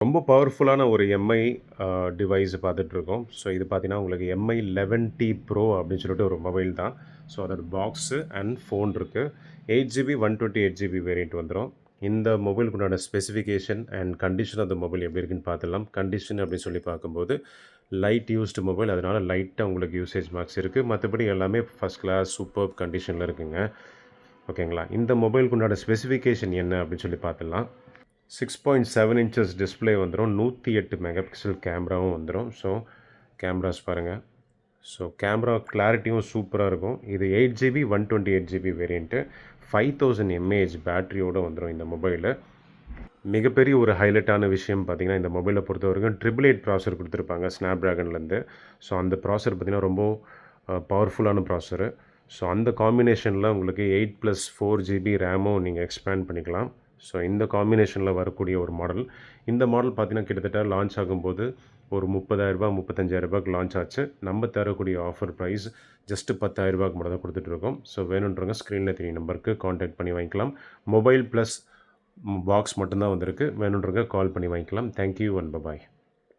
ரொம்ப பவர்ஃபுல்லான ஒரு எம்ஐ டிவைஸ் பார்த்துட்ருக்கோம். ஸோ இது பார்த்தீங்கன்னா, உங்களுக்கு எம்ஐ 11T ப்ரோ அப்படின்னு சொல்லிட்டு ஒரு மொபைல் தான். ஸோ அதோட பாக்ஸு அண்ட் ஃபோன் இருக்கு. 8GB 128GB வேரியன்ட் வந்துரும். இந்த மொபைலுக்கு உண்டான specification and condition of the mobile எப்படி இருக்குன்னு பார்த்துடலாம். கண்டிஷன் அப்படின்னு சொல்லி பார்க்கும்போது, லைட் யூஸ்டு மொபைல். அதனால லைட்டா உங்களுக்கு யூசேஜ் மார்க்ஸ் இருக்கு. மத்தபடி எல்லாமே ஃபர்ஸ்ட் கிளாஸ் சூப்பர்ப் கண்டிஷன்ல இருக்குங்க. ஓகேங்களா? இந்த மொபைலுக்கு உண்டான ஸ்பெசிஃபிகேஷன் என்ன அப்படின்னு சொல்லி பார்த்துடலாம். 6.7 இன்ச்சஸ் டிஸ்ப்ளே வந்துரும். 108 மெகா பிக்சல் கேமராவும் வந்துரும். ஸோ கேமராஸ் பாருங்கள். ஸோ கேமரா கிளாரிட்டியும் சூப்பராக இருக்கும். இது 8GB 128GB வேரியண்ட்டு. 5000 mAh பேட்டரியோடு வந்துடும் இந்த மொபைலு. மிகப்பெரிய ஒரு ஹைலைட்டான விஷயம் பார்த்திங்கன்னா, இந்த மொபைலை பொறுத்த வரைக்கும் 888 ப்ராசர் கொடுத்துருப்பாங்க ஸ்னாப்ட்ராகன்லேருந்து. ஸோ அந்த ப்ராசர் பார்த்திங்கன்னா ரொம்ப பவர்ஃபுல்லான ப்ராசரு. ஸோ அந்த காம்பினேஷனில் உங்களுக்கு 8+4GB ரேமும் நீங்கள் எக்ஸ்பேண்ட் பண்ணிக்கலாம். ஸோ இந்த காம்பினேஷனில் வரக்கூடிய ஒரு மாடல். இந்த மாடல் பார்த்திங்கன்னா கிட்டத்தட்ட லான்ச் ஆகும்போது ஒரு ரூ. 30,000 ரூ. 35,000 லான்ச் ஆச்சு. நம்ம தரக்கூடிய ஆஃபர் ப்ரைஸ் ஜஸ்ட்டு ரூ. 10,000 மட்டும் தான் கொடுத்துட்ருக்கோம். ஸோ வேணுன்றவங்க ஸ்க்ரீனில் தெரிய நம்பருக்கு காண்டாக்ட் பண்ணி வாங்கிக்கலாம். மொபைல் ப்ளஸ் பாக்ஸ் மட்டும்தான் வந்திருக்கு. வேணுன்றவங்க கால் பண்ணி வாங்கிக்கலாம். Thank you and bye bye.